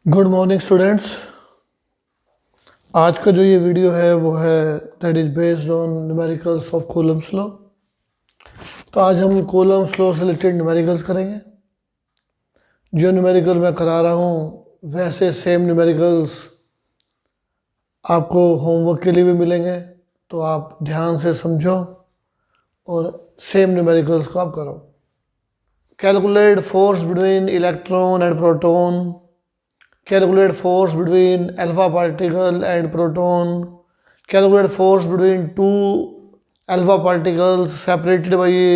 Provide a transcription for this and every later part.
Good morning students. आज का जो ये वीडियो है वो है that is based on numericals of Coulomb's law. तो आज हम कूलम्स लॉ से रिलेटेड न्यूमेरिकल्स करेंगे। जो न्यूमेरिकल मैं करा रहा हूँ वैसे सेम न्यूमेरिकल्स आपको होमवर्क के लिए भी मिलेंगे, तो आप ध्यान से समझो और सेम न्यूमेरिकल्स को आप करो। Calculate force between electron and proton, calculate force between alpha particle and proton, calculate force between two alpha particles separated by a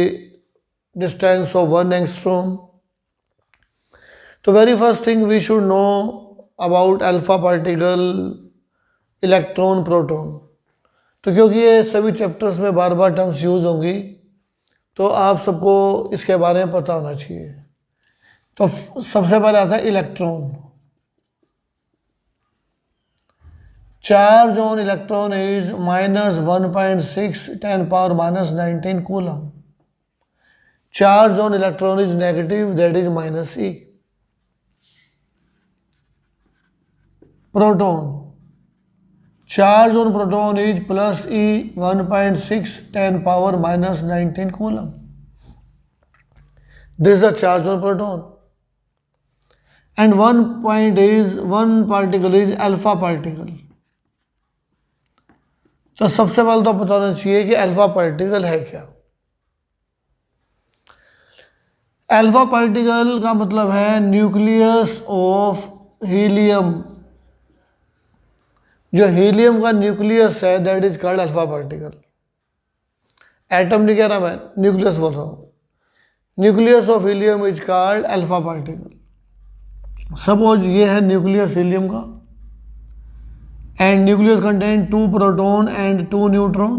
distance of 1 angstrom. So very first thing we should know about alpha particle, electron, proton. तो क्योंकि ये सभी chapters में बार बार terms use होंगी तो आप सबको इसके बारे में पता होना चाहिए। तो सबसे पहले आता है electron. Charge on electron is -1.6 10 power -19 coulomb. Charge on electron is negative, that is -e. Proton. Charge on proton is +e 1.6 10 power -19 coulomb. This is the charge on proton. And one particle is alpha particle. तो सबसे पहले तो पता होना चाहिए कि alpha particle है क्या। अल्फा पार्टिकल का मतलब है न्यूक्लियस ऑफ हीलियम। जो हीलियम का न्यूक्लियस है that is called alpha particle. Atom नहीं कह रहा मैं, न्यूक्लियस बोल रहा हूँ। Nucleus of helium is called alpha particle. Suppose ये है न्यूक्लियस हीलियम का, and nucleus contain 2 proton and 2 neutron.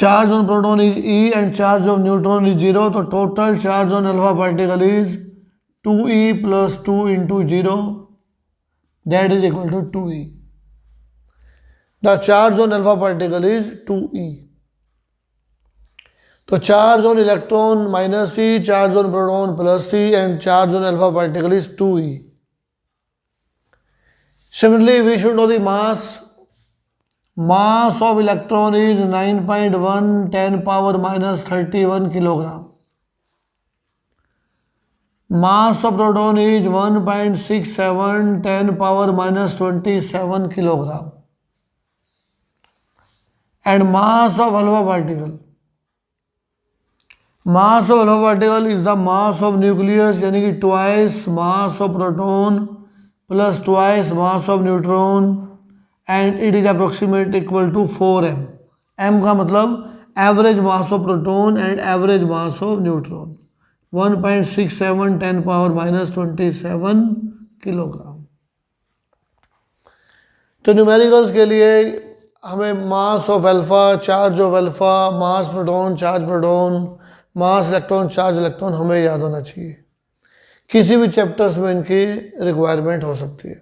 Charge on proton is E and charge of neutron is 0. So total charge on alpha particle is 2E plus 2 into 0, that is equal to 2E. The charge on alpha particle is 2E. So charge on electron minus E, charge on proton plus E, and charge on alpha particle is 2E. Similarly, we should know the mass. Mass of electron is 9.1 10 power minus 31 kilogram. Mass of proton is 1.67 10 power minus 27 kilogram. And mass of alpha particle. Mass of alpha particle is the mass of nucleus, यानी कि twice mass of proton plus twice mass of neutron, and it is approximate equal to 4m. m का मतलब average mass of proton and average mass of neutron, 1.67 10 power minus 27 kilogram. तो numericals के लिए हमें mass of alpha, charge of alpha, mass proton, charge proton, mass electron, charge electron हमें याद होना चाहिए। किसी भी चैप्टर्स में इनकी रिक्वायरमेंट हो सकती है।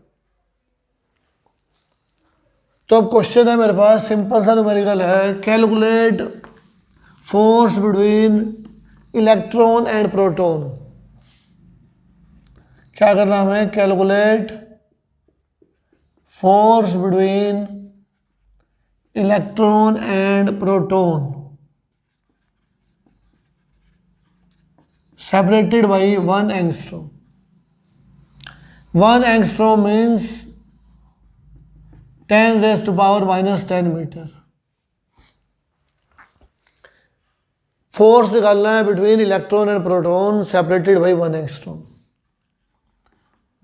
तो अब क्वेश्चन है मेरे पास, सिंपल सा न्यूमेरिकल है। Calculate force between electron and proton. क्या करना हमें? Calculate force between electron and proton separated by 1 angstrom. 1 angstrom means 10 raised to power minus 10 meter. Force निकालना है between electron and proton separated by 1 angstrom.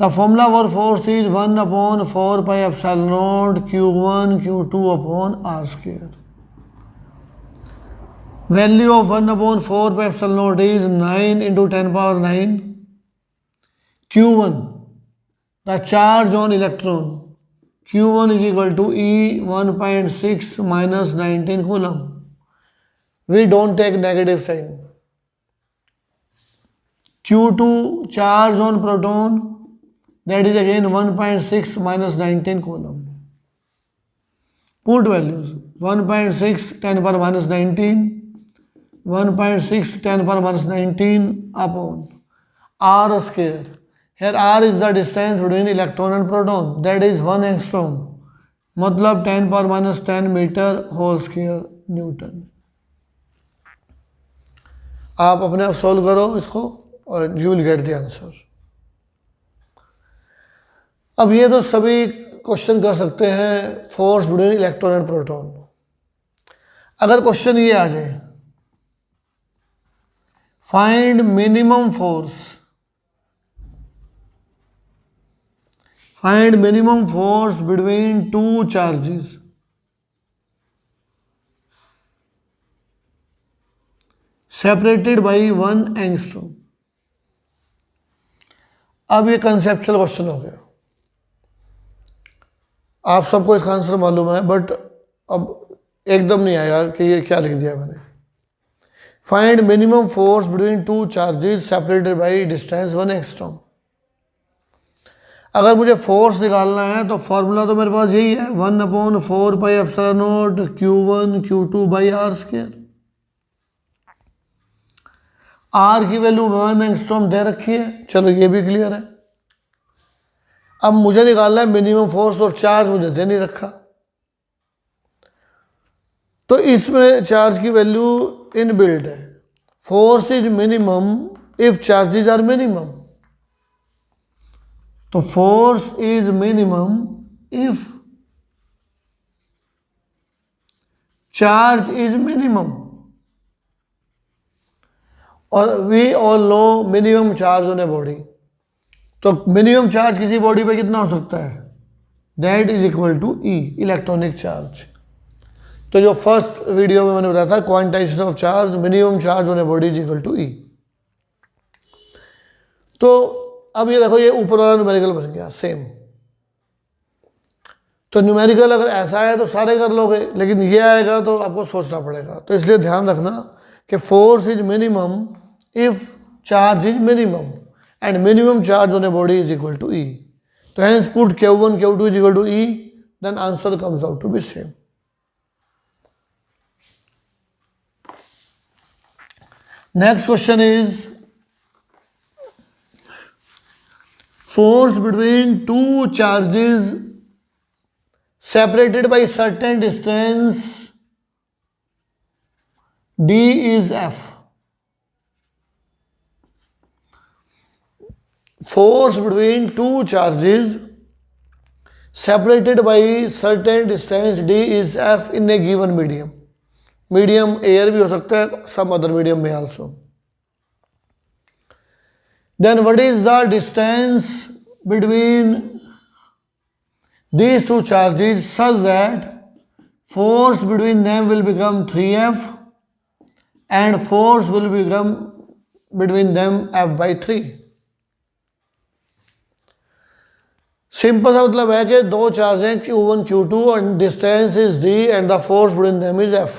The formula for force is 1/4 pi epsilon naught Q1 Q2 upon R square. Value of 1/4 pi epsilon naught is 9 into 10 power 9. Q1, the charge on electron. Q1 is equal to E 1.6 minus 19 coulomb. We don't take negative sign. Q2, charge on proton, that is again 1.6 minus 19 coulomb. Put values 1.6 10 power minus 19, 1.6 10 power minus 19 upon r square. Here r is the distance between electron and proton, that is 1 angstrom, मतलब 10 power minus 10 metre whole square newton. आप अपने आप solve करो इसको और you will get the answer. अब ये तो सभी क्वेश्चन कर सकते हैं force between electron and proton. अगर क्वेश्चन ये आ जाए find minimum force, find minimum force between two charges, separated by 1 angstrom. अब ये कंसेप्चुअल क्वेश्चन हो गया, आप सबको इसका आंसर मालूम है बट अब एकदम नहीं आएगा कि ये क्या लिख दिया मैंने। Find minimum force between two charges separated by distance 1 angstrom. अगर मुझे फोर्स निकालना है तो फॉर्मूला तो मेरे पास यही है 1/4 pi epsilon not Q1 Q2 by are square. R की वैल्यू 1 एंगस्ट्रॉम दे रखी है, चलो ये भी क्लियर है। अब मुझे निकालना है मिनिमम फोर्स और चार्ज मुझे दे नहीं रखा, तो इसमें चार्ज की वैल्यू इनबिल्ट है। Force is minimum if charges are minimum, तो force is minimum if charge is minimum, और we all know minimum charge on a body. तो मिनिमम चार्ज किसी बॉडी पे कितना हो सकता है, that is equal to e, electronic charge. तो जो फर्स्ट वीडियो में मैंने बताया था quantization of charge, minimum charge on a body is equal to e. तो अब ये देखो, ये ऊपर वाला न्यूमेरिकल बन गया सेम। तो न्यूमेरिकल अगर ऐसा है तो सारे कर लोगे, लेकिन ये आएगा तो आपको सोचना पड़ेगा। तो इसलिए ध्यान रखना कि force is minimum if charge is minimum and minimum charge on a body is equal to E. So hence put Q1 Q2 is equal to E, then answer comes out to be same. Next question is force between two charges separated by certain distance D is F. Force between two charges separated by certain distance D is F in a given medium. Medium air भी हो सकता है, some other medium में also. Then what is the distance between these two charges such that force between them will become 3F and force will become between them F by 3. Simple सा मतलब है कि दो चार्ज हैं Q1 Q2 and distance is D and the force between them is F.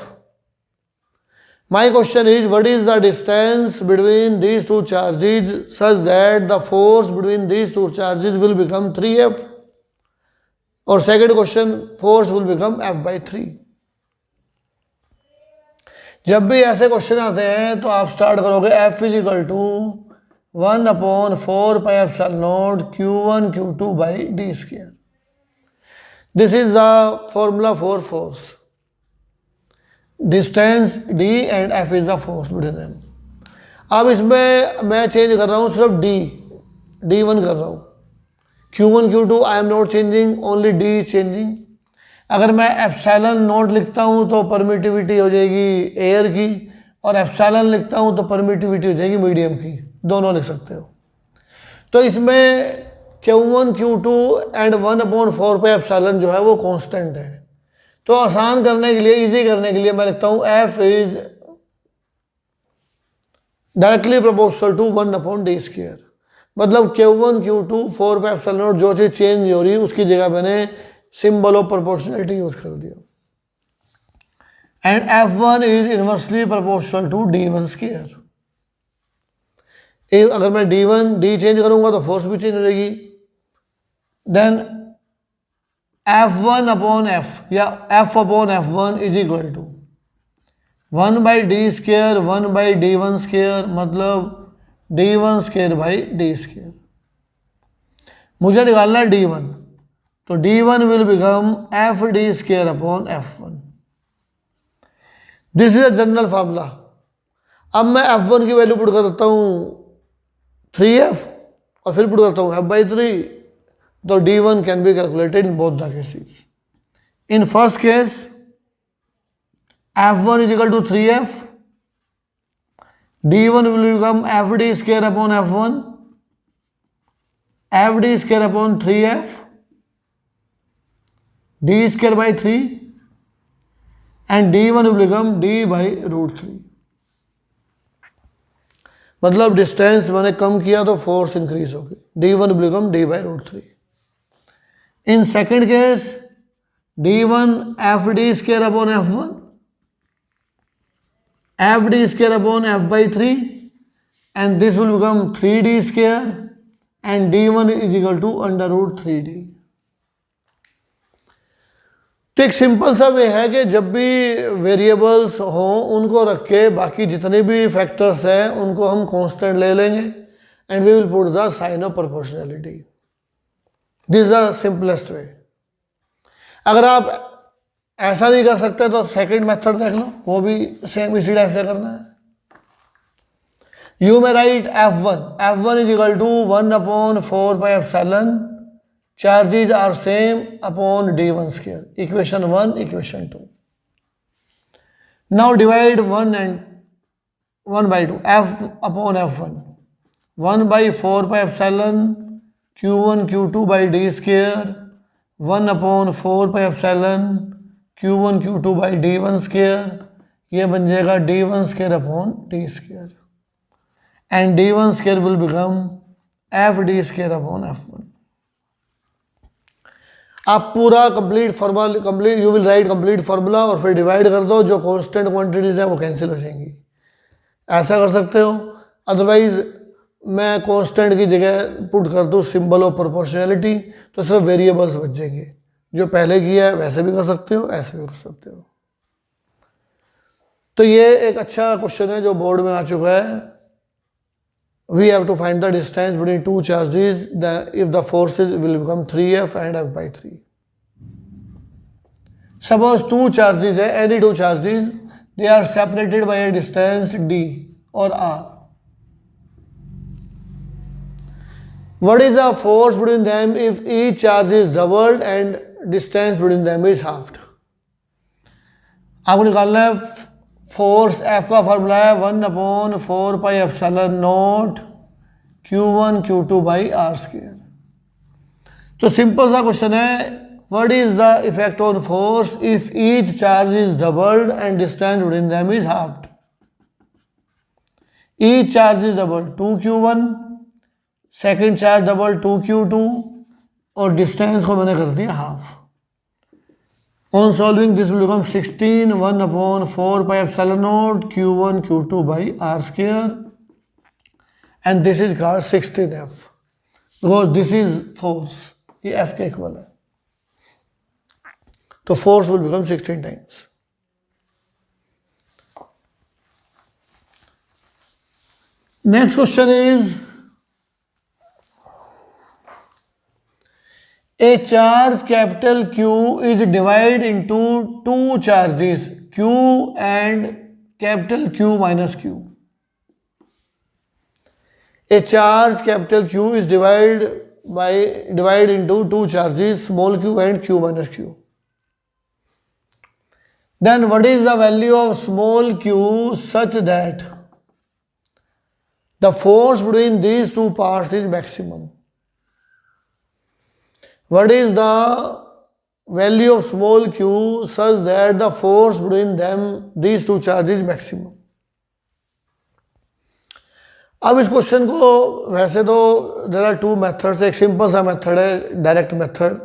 My question is, what is the distance between these two charges such that the force between these two charges will become 3F? और second question, force will become F by 3. जब भी ऐसे question आते हैं तो आप start करोगे F is equal to 1/4 pi epsilon naught Q1 Q2 by D square. This is the formula for force. Distance D and F is the force between them. अब इसमें मैं चेंज कर रहा हूँ सिर्फ D1 कर रहा हूँ। Q1 Q2 I am not changing, only D is changing. अगर मैं एप्सिलॉन नॉट लिखता हूँ तो परमिटिविटी हो जाएगी एयर की, और एप्सिलॉन लिखता हूँ तो परमिटिविटी हो जाएगी मीडियम की, दोनों लिख सकते हो। तो इसमें Q1 Q2 एंड 1/4 पे एप्सिलॉन जो है वो कांस्टेंट है। तो आसान करने के लिए, इजी करने के लिए मैं लिखता हूँ F is directly proportional to 1/d square. मतलब Q1 Q2 4 पे एप्सिलॉन नॉट जो चीज़ चेंज हो रही है उसकी जगह मैंने सिंबल ऑफ प्रोपोर्शनलिटी यूज कर दिया। And F1 is inversely proportional to D1 square. अगर मैं D चेंज करूंगा तो फोर्स भी चेंज हो जाएगी। देन F1/F या F/F1 is equal to 1/d square 1/D1 square, मतलब d1 square by D square. मुझे निकालना है d1, तो d1 will become F D square upon f1। This is a general formula. अब मैं f1 की वैल्यू पुट कर देता हूँ 3f और फिर पुट करता हूँ f/3, तो d1 can be calculated in both the cases. In first case f1 is equal to 3f, d1 will become fd square upon f1, fd square upon 3f, d square by 3, and d1 will become d by root 3। मतलब distance मैंने कम किया तो force increase होगी, d1 will become d by root 3। In second case d1 fd square upon f1, fd square upon f/3, and this will become 3d square and d1 is equal to under root 3d। तो एक simple सा वे है कि जब भी variables हों उनको रख के बाकी जितने भी फैक्टर्स हैं उनको हम कांस्टेंट ले लेंगे and we will put the sign of proportionality. This is the simplest way. अगर आप ऐसा नहीं कर सकते तो सेकंड मेथड देख लो, वो भी सेम इसी टाइप से करना है। You may write f1 is equal to 1/4 pi epsilon charges are same upon d1 square, equation 1 equation 2। Now divide 1 and 1/2 f upon f1, 1/4 pi epsilon q1 q2 by D square, 1/4 pi epsilon q1 q2 by d1 square, ये बन जाएगा d1 square upon D square, and d1 square will become fd square upon f1। आप पूरा complete formula complete you will write complete formula और फिर divide कर दो, जो कांस्टेंट क्वांटिटीज हैं वो कैंसिल हो जाएंगी। ऐसा कर सकते हो, अदरवाइज मैं कांस्टेंट की जगह पुट कर दूँ सिंबल ऑफ प्रोपोर्शनैलिटी, तो सिर्फ वेरिएबल्स बच जाएंगे। जो पहले किया है वैसे भी कर सकते हो, ऐसे भी कर सकते हो। तो ये एक अच्छा क्वेश्चन है जो बोर्ड में आ चुका है। We have to find the distance between two charges if the forces will become 3f and f/3। Suppose two charges है, any two charges, they are separated by a distance d or r। What is the force between them if each charge is doubled and distance between them is halved? आपको निकालना है force. F का formula है 1/4 pi epsilon not q1 q2 by are square. तो simple सा question है, what is the effect on force if each charge is doubled and distance between them is halved. Each charge is doubled 2q1, second charge double 2q2 और distance को मैंने कर दिया half. On solving this will become 16 1/4 pi epsilon naught q1 q2 by r square, and this is called 16f because this is force, ये f के equal है, तो force will become 16 times। Next question is, a charge capital Q is divided into two charges Q and capital Q minus Q। A charge capital Q is divided into two charges small q and Q minus Q। Then what is the value of small q such that the force between these two parts is maximum? What is the value of small q such that the force between them these two charges is maximum? अब इस question को वैसे तो there are two methods. एक simple सा method है direct method,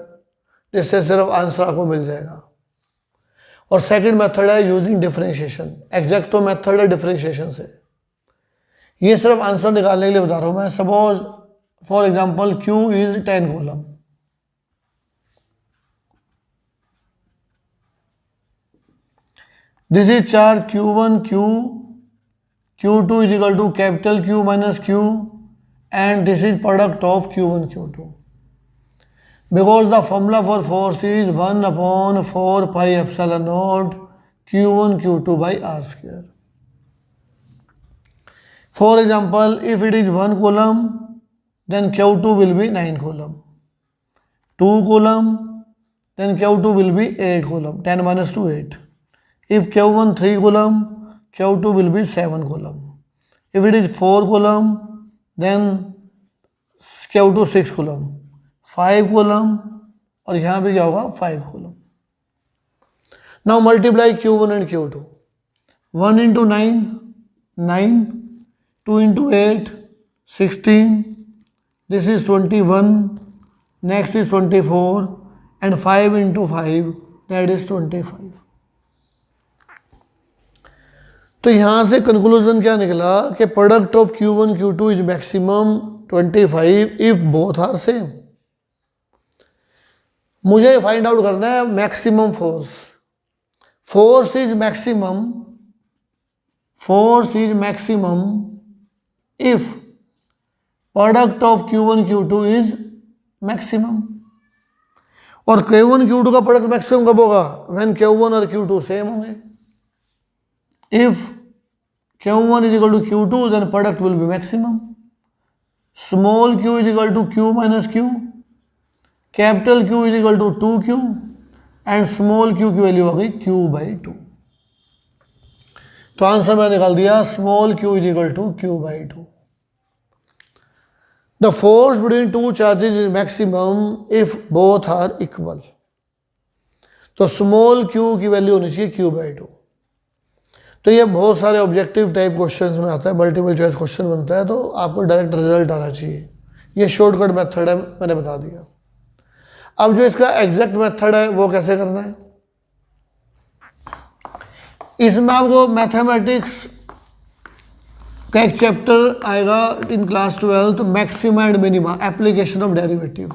जिससे सिर्फ आंसर आपको मिल जाएगा, और सेकंड मेथड है यूजिंग डिफरेंशिएशन। एग्जैक्ट तो मेथड है डिफरेंशिएशन से, ये सिर्फ आंसर निकालने के लिए बता रहा हूँ मैं। Suppose for example q is 10 column, this is charge q1 q Q2 is equal to capital Q minus Q, and this is product of Q1 Q2. Because the formula for force is 1 upon 4 pi epsilon naught Q1 Q2 by R square. For example, if it is 1 coulomb, then Q2 will be 9 coulomb. 2 coulomb, then Q2 will be 8 coulomb. 10 minus 2, 8. If Q1 3 coulomb, Q2 will be 7 coulomb. If it is 4 coulomb, then Q2 6 coulomb. 5 coulomb, और यहाँ पे क्या होगा 5 coulomb. Now multiply Q1 and Q2. 1 into 9, 9. 2 into 8, 16. This is 21. Next is 24. And 5 into 5, that is 25. तो यहाँ से conclusion क्या निकला कि product of Q1 Q2 is maximum 25 if both are same. मुझे फाइंड आउट करना है maximum force. Force is maximum if product of Q1 Q2 is maximum. और Q1 Q2 का प्रोडक्ट मैक्सिमम कब होगा? when Q1 और Q2 सेम होंगे. if Q1 is equal to Q2, then product will be maximum. small q is equal to q minus q, capital Q is equal to 2q, and small q की value आ गई q by 2. तो answer मैंने निकाल दिया small q is equal to q by 2. The force between two charges is maximum if both are equal. तो small q की value होनी चाहिए q by 2. तो ये बहुत सारे ऑब्जेक्टिव टाइप क्वेश्चंस में आता है, मल्टीपल चॉइस क्वेश्चन बनता है, तो आपको डायरेक्ट रिजल्ट आना चाहिए. ये शॉर्टकट मेथड है, मैंने बता दिया. अब जो इसका एग्जैक्ट मेथड है वो कैसे करना है, इसमें आपको मैथमेटिक्स का एक चैप्टर आएगा in class 12, maxima and minima, application of derivative.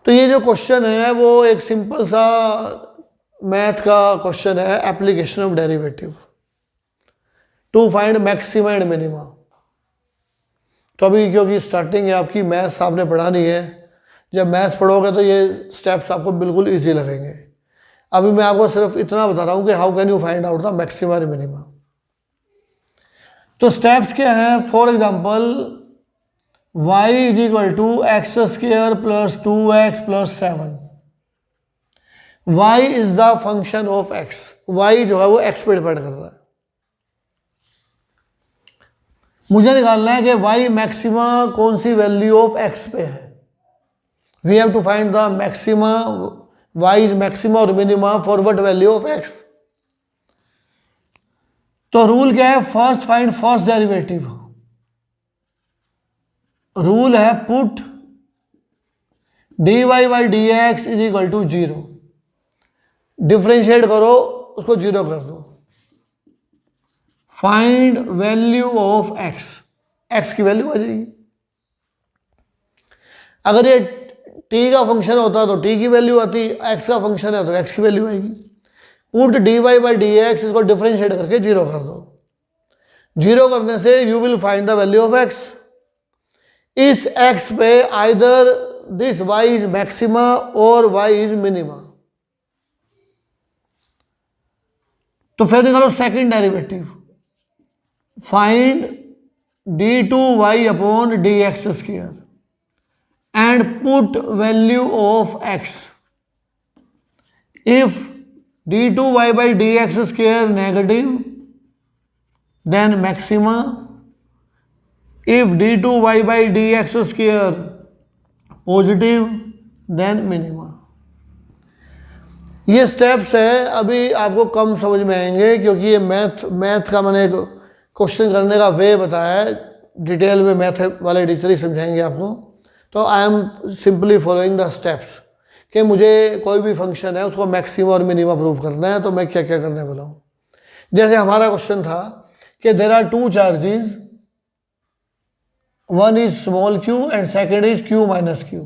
तो ये जो क्वेश्चन है वो एक सिंपल सा मैथ का क्वेश्चन है, application of derivative two find maxima and minima. तो अभी क्योंकि स्टार्टिंग है आपकी, मैथ्स आपने पढ़ानी है, जब मैथ्स पढ़ोगे तो ये स्टेप्स आपको बिल्कुल ईजी लगेंगे. अभी मैं आपको सिर्फ इतना बता रहा हूँ कि how can you find out the maxima and minima. तो स्टेप्स क्या हैं? For example y is equal to x square plus 2x plus 7. y is the function of x. y जो है वो x पे डिपेंड कर रहा है. मुझे निकालना है कि y मैक्सिमा कौन सी वैल्यू ऑफ x पे है. We have to find the maxima, y is maxima और minima for what value of x. तो रूल क्या है? First find first derivative. Rule है put dy by d x is equal to 0. Differentiate करो, उसको 0 कर दो. Find value of x. x की वैल्यू आ जाएगी. अगर ये t का फंक्शन होता तो t की वैल्यू आती, x का फंक्शन है तो x की वैल्यू आएगी. Put dy by d x, इसको डिफ्रेंशिएट करके 0 कर दो. 0 करने से you will find the value of x. इस x पे either this y is maxima और y इज मिनिमा. तो फिर निकालो second derivative. Find d2y upon dx square and put value of x. If d2y by dx square negative, then maxima. If d2y by dx square positive, then minima. ये steps है, अभी आपको कम समझ में आएंगे क्योंकि ये मैथ का मैंने एक क्वेश्चन करने का वे बताया है. डिटेल में मैथ वाले टीचर ही समझाएंगे आपको. तो I am simply following the steps कि मुझे कोई भी फंक्शन है उसको मैक्सिमा और मिनिमा प्रूव करना है, तो मैं क्या क्या करने वाला हूँ. जैसे हमारा क्वेश्चन था कि there are two charges, one is small q and second is q minus q.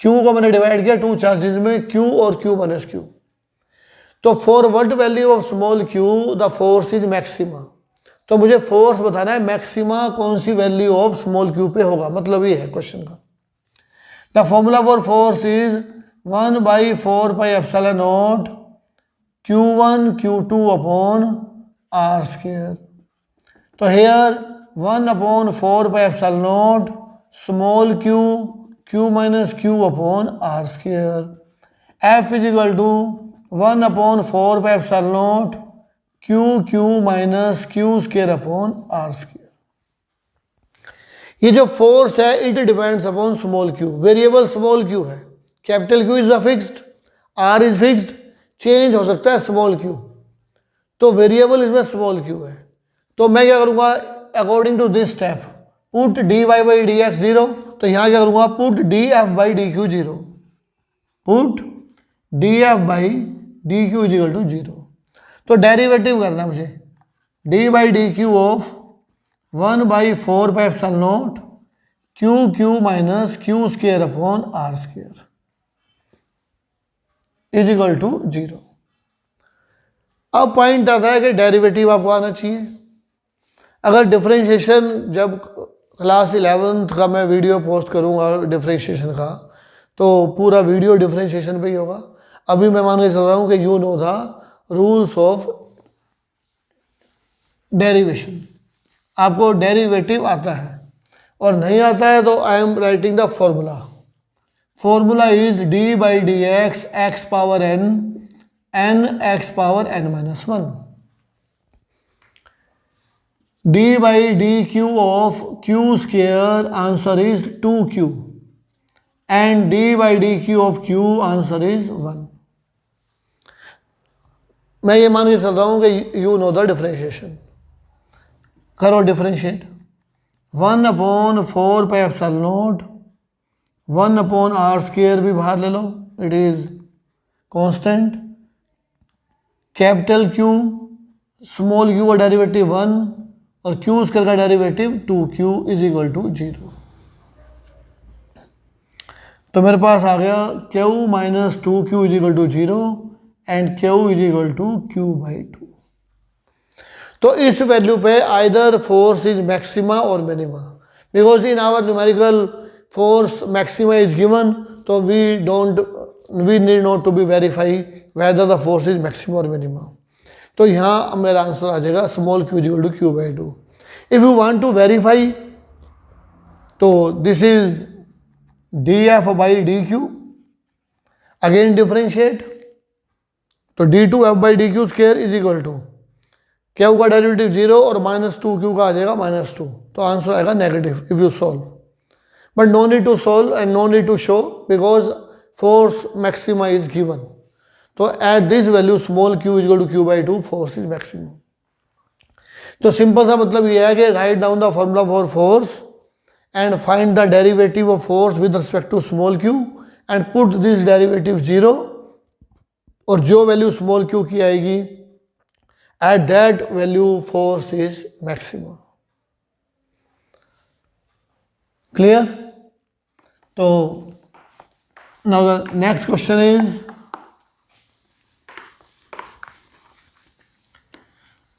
q को मैंने डिवाइड किया टू चार्जेस में, q और q माइनस q. तो for what value of small q the force is maxima. तो मुझे force बताना है मैक्सिमा कौन सी वैल्यू ऑफ स्मॉल क्यू पे होगा, मतलब ये है क्वेश्चन का। The formula for force is 1/4πε0 Q1 Q2 upon r²। तो here 1/4πε0 small q q minus q upon r²। F is equal to 1/4πε0 q minus q² upon r²। ये जो force है it depends upon small q, variable small q है। Capital Q is a fixed, r is fixed, change हो सकता है small q, तो variable इसमें small q है। तो मैं क्या करूंगा according to this step, put dy/dx 0, तो यहां क्या करूंगा put df/dq 0, put df/dq is equal to 0। तो डेरिवेटिव करना है मुझे, d/dq of 1/4πε0 q minus q² upon r² is equal to 0। अब पॉइंट आता है कि डेरिवेटिव आपको आना चाहिए। अगर डिफरेंशिएशन, जब क्लास 11th का मैं वीडियो पोस्ट करूंगा डिफरेंशिएशन का, तो पूरा वीडियो डिफरेंशिएशन पे ही होगा। अभी मैं मान के चल रहा हूं कि you know the rules of derivation, आपको डेरिवेटिव आता है, और नहीं आता है तो I am writing the formula. Formula is d/dx x power n x power n-1। d/dq of q² answer is 2q and d/dq of q answer is 1। मैं ये मान के चल रहा हूं कि यू नो द डिफरेंशिएशन। करो डिफरेंशिएट, 1/4πε0 1/r² भी बाहर ले लो, it is constant. Capital Q small q का डेरिवेटिव 1 और q² का derivative 2q is equal to 0। तो मेरे पास आ गया q minus 2q is equal to 0 and q is equal to q/2। तो इस वैल्यू पे आइदर फोर्स इज मैक्सिमा और minima, because in our numerical force maxima is given, तो we need not to be verify whether the force is maxima और minima. तो यहाँ मेरा answer आ जाएगा small q is equal to q/2। If you want to verify, तो this is df/dq, again differentiate, तो d2f/dq² is equal to q का derivative 0 और माइनस 2q का आ जाएगा -2, तो आंसर आएगा negative if you solve. But no need to solve and no need to show, because force maxima is given. तो at this value small q is equal to q/2 force is maximum. तो simple सा मतलब ये है कि write down the formula for force and find the derivative of force with respect to small q and put this derivative 0, और जो value small q की आएगी at that value force is maximum. Clear? तो now the next question is,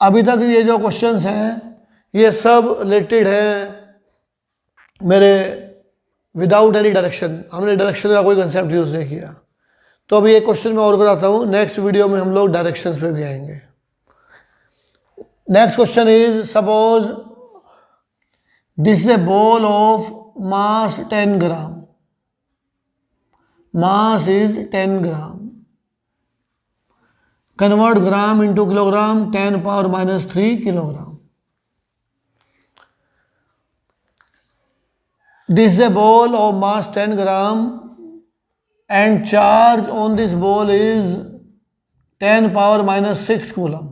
अभी तक ये जो questions हैं ये सब रिलेटेड है मेरे विदाउट एनी डायरेक्शन, हमने डायरेक्शन का कोई कंसेप्ट यूज नहीं किया। तो अभी एक क्वेश्चन मैं और कराता हूँ, नेक्स्ट वीडियो में हम लोग डायरेक्शंस पे भी आएंगे। Next question is, suppose this is a ball of mass 10 gram, mass is 10 gram, convert gram into kilogram 10 power minus 3 kilogram. This is a ball of mass 10 gram and charge on this ball is 10 power minus 6 coulomb.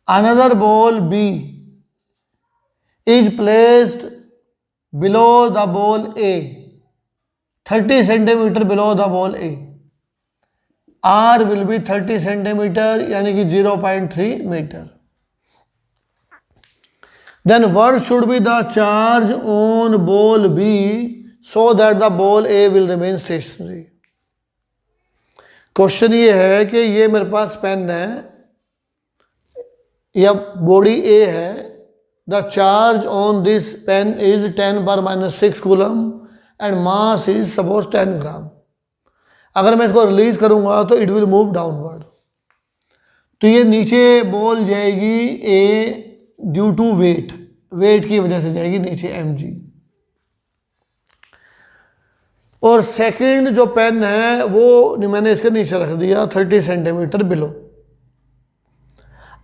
Another ball B is placed below the ball A, 30 centimeter below the ball A. R will be 30 centimetre यानी कि 0.3 metre. Then what should be the charge on ball B so that the ball A will remain stationary? Question ये है कि ये मेरे पास pen है या body A है, the charge on this pen is 10⁻⁶ coulomb and mass is suppose 10 gram. अगर मैं इसको रिलीज करूंगा तो इट विल मूव डाउनवर्ड, तो ये नीचे बॉल जाएगी ए ड्यू टू वेट, वेट की वजह से जाएगी नीचे mg। और सेकंड जो पेन है वो मैंने इसके नीचे रख दिया 30 सेंटीमीटर बिलो।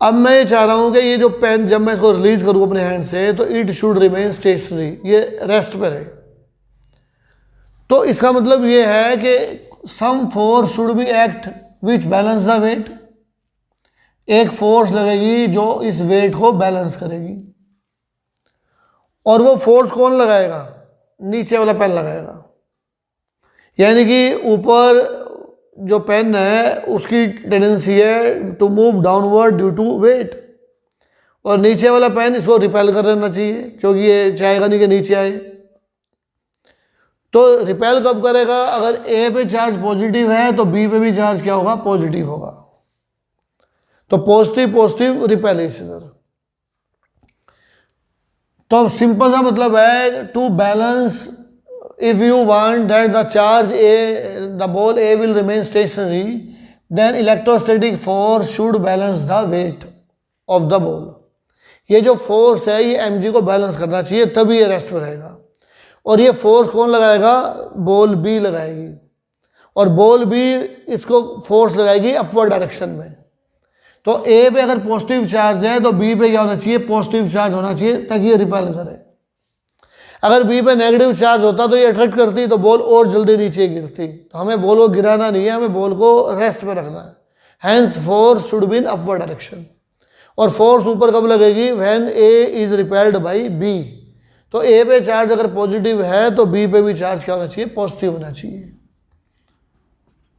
अब मैं ये चाह रहा हूं कि ये जो पेन जब मैं इसको रिलीज करूं अपने हैंड से तो इट शुड रिमेन स्टेशनरी, ये रेस्ट पे रहे। तो इसका मतलब ये है कि some force should be act which balance the weight, एक फोर्स लगेगी जो इस वेट को बैलेंस करेगी। और वो फोर्स कौन लगाएगा? नीचे वाला पेन लगाएगा। यानी कि ऊपर जो पेन है उसकी टेंडेंसी है to move downward due to weight, और नीचे वाला पेन इसको रिपेल कर देना चाहिए क्योंकि ये चाहेगा नहीं कि नीचे आए। तो रिपेल कब करेगा? अगर ए पे चार्ज पॉजिटिव है तो बी पे भी चार्ज क्या होगा? पॉजिटिव होगा। तो positive positive repel each other. तो सिंपल सा मतलब है to balance, if you want that the charge A, the ball A will remain stationary, then electrostatic force should balance the weight of the ball। ये जो force है ये mg को balance करना चाहिए, तभी ये रेस्ट में रहेगा। और ये फोर्स कौन लगाएगा? बॉल बी लगाएगी, और बॉल बी इसको फोर्स लगाएगी अपवर्ड डायरेक्शन में। तो ए पे अगर पॉजिटिव चार्ज है तो बी पे क्या होना चाहिए? पॉजिटिव चार्ज होना चाहिए ताकि ये रिपेल करे। अगर बी पे नेगेटिव चार्ज होता तो ये अट्रैक्ट करती तो बॉल और जल्दी नीचे गिरती। तो हमें बॉल को गिराना नहीं है, हमें बॉल को रेस्ट में रखना है। Hence force should be in upward direction. और फोर्स ऊपर कब लगेगी? When A is repelled by B. तो ए पे चार्ज अगर पॉजिटिव है तो बी पे भी चार्ज क्या होना चाहिए? पॉजिटिव होना चाहिए।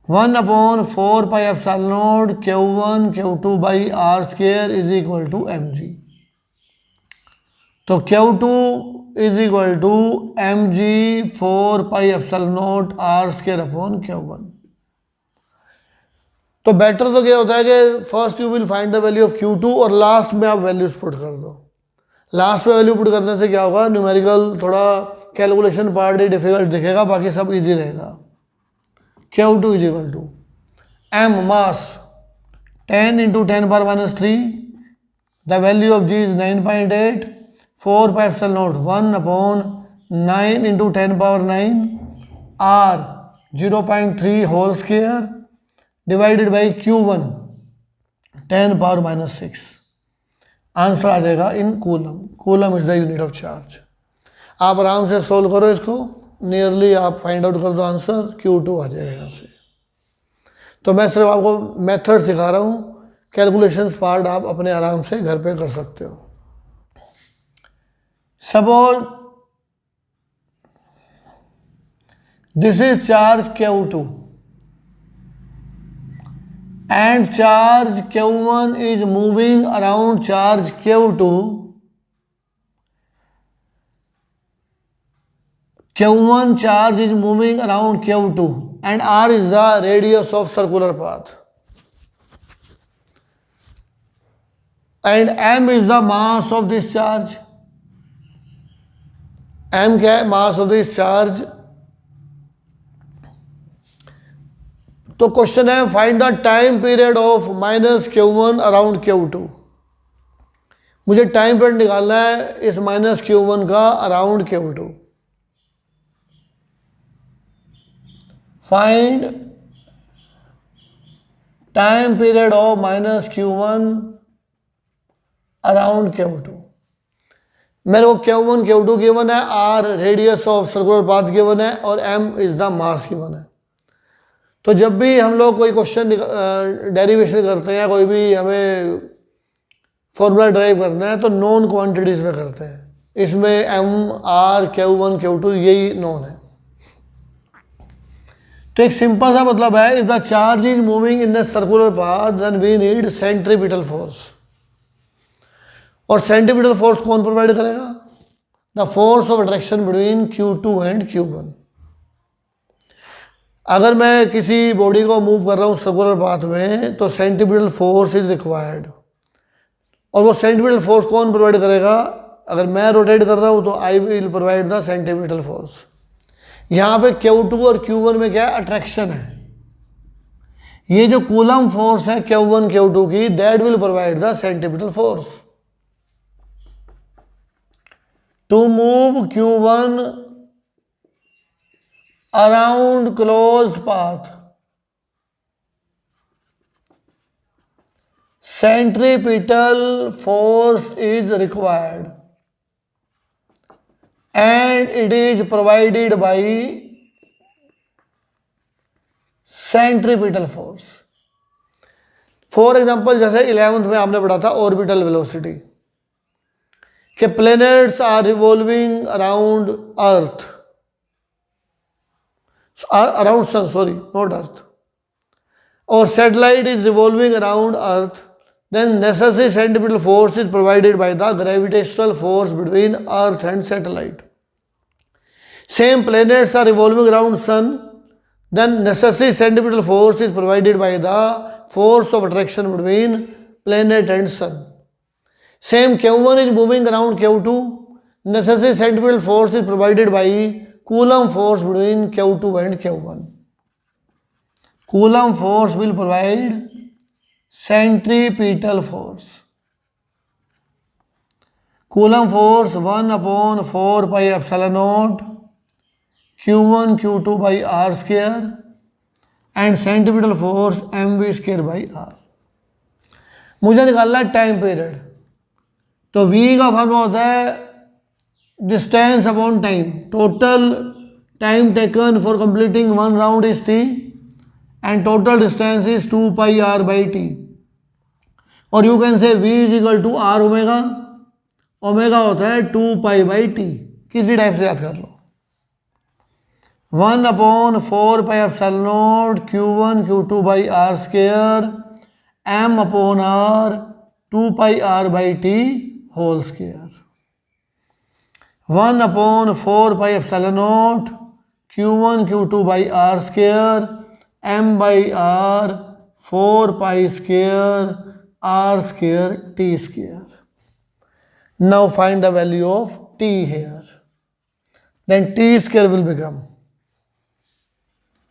1/4πε0 Q1 Q2 by are square is equal to mg। तो Q2 is equal to mg 4πε0 r square upon Q1। तो बेटर तो क्या होता है कि first you will find the value of Q2 और लास्ट में आप वैल्यूज पुट कर दो। लास्ट में वैल्यू पुट करने से क्या होगा? न्यूमेरिकल थोड़ा कैलकुलेशन पार्ट ही डिफिकल्ट दिखेगा, बाकी सब इजी रहेगा। Q2 is equal to m mass 10 × 10⁻³ the value of g is 9.8, 4πε0 1/9 × 10⁻9 r 0.3 whole square divided by Q1 10⁻⁶। Answer आ जाएगा in coulomb. Coulomb is the unit of charge. आप आराम से सोल्व करो इसको, नियरली आप फाइंड आउट कर दो आंसर, Q2 आ जाएगा यहाँ से। तो मैं सिर्फ आपको मेथड सिखा रहा हूँ, कैलकुलेशंस पार्ट आप अपने आराम से घर पे कर सकते हो। Suppose this is charge Q2 and charge Q1 is moving around charge Q2. Q1 charge is moving around Q2 and R is the radius of circular path and M is the mass of this charge। M क्या है? mass of this charge। तो question है find the time period of -Q1 around Q2। मुझे time period निकालना है इस -Q1 का around Q2। Find time period of -Q1 around Q2। मेरे को Q1 Q2 गिवन है, R radius of circular path given है और M is the mass given है। तो जब भी हम लोग कोई क्वेश्चन डेरिवेशन करते हैं, कोई भी हमें फॉर्मूला ड्राइव करना है तो नॉन क्वांटिटीज में करते हैं। इसमें M R Q1 Q2 यही नॉन है। तो एक सिंपल सा मतलब है, if the charge is moving in the circular path then we need centripetal force. और सेंट्रीपिटल फोर्स कौन प्रोवाइड करेगा? The force of attraction between Q2 and Q1। अगर मैं किसी बॉडी को मूव कर रहा हूँ सर्कुलर पाथ में तो सेंट्रीपिटल फोर्स इज रिक्वायर्ड, और वो सेंट्रीपिटल फोर्स कौन प्रोवाइड करेगा? अगर मैं रोटेट कर रहा हूँ तो I will provide the centripetal force. यहाँ पे Q2 और Q1 में क्या है? अट्रैक्शन है। ये जो कूलम फोर्स है Q1 Q2 की, that will provide the centripetal force to move Q1 around close path. Centripetal force is required and it is provided by centripetal force. For example जैसे 11th में आपने पढ़ा था ऑर्बिटल वेलोसिटी कि planets are revolving around earth, around sun, sorry not earth, और satellite is revolving around earth, then necessary centripetal force is provided by the gravitational force between earth and satellite. Same planets are revolving around sun, then necessary centripetal force is provided by the force of attraction between planet and sun. Same Q1 is moving around Q2, necessary centripetal force is provided by Coulomb force between Q2 and Q1. Coulomb force will provide centripetal force. Coulomb force 1/4 pi epsilon naught Q1 Q2 by R square and centripetal force mv square by R. मुझे निकालना है time period, तो v का formula होता है distance upon time. Total time taken for completing one round is t and total distance is 2 pi r by t, और you can say v is equal to R omega, omega होता है 2 pi by t। किसी type से याद कर लो, 1/4 pi epsilon naught Q1 Q2 by r square m/r 2 pi r by t whole square। 1/4 pi epsilon naught Q1 Q2 by r square m by r 4 pi square r square t square. Now find the value of t here. Then t square will become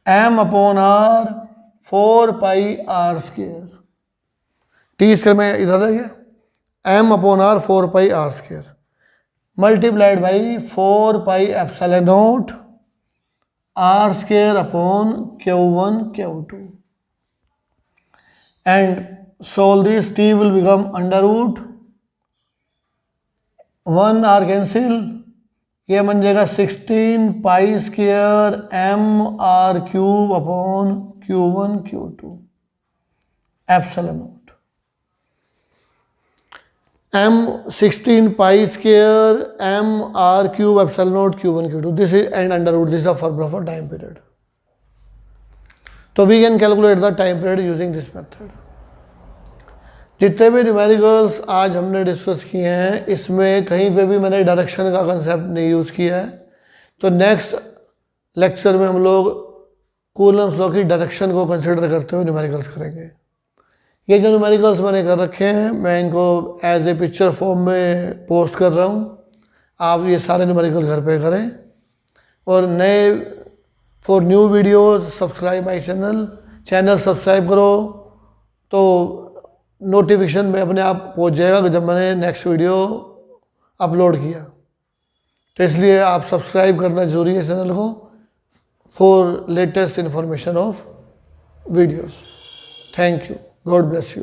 m/r 4 pi r square. t square में इधर है क्या? m/r 4 pi r square multiplied by 4 pi epsilon naught r square upon Q1 Q2, and solve this. T will become under root 1 r cancel, ये बन जाएगा 16 pi square m r cube upon Q1 Q2 epsilon naught m 16 pi square m r cube epsilon naught Q1 Q2, this is and under root, this is the formula for time period. So we can calculate the time period using this method. जितने भी numericals आज हमने discuss किए हैं इसमें कहीं पे भी मैंने डायरेक्शन का कंसेप्ट नहीं यूज़ किया है, तो नेक्स्ट लेक्चर में हम लोग कूलम्स लॉ की डायरेक्शन को कंसिडर करते हुए न्यूमेरिकल्स करेंगे। ये जो न्यूमेरिकल्स मैंने कर रखे हैं मैं इनको एज ए पिक्चर फॉर्म में पोस्ट कर रहा हूँ, आप ये सारे न्यूमेरिकल घर पे करें, और नए for new videos subscribe my channel subscribe करो तो नोटिफिकेशन में अपने आप पहुँच जाएगा जब मैंने नेक्स्ट वीडियो अपलोड किया। तो इसलिए आप सब्सक्राइब करना ज़रूरी है चैनल को for latest information of videos. Thank you, God bless you.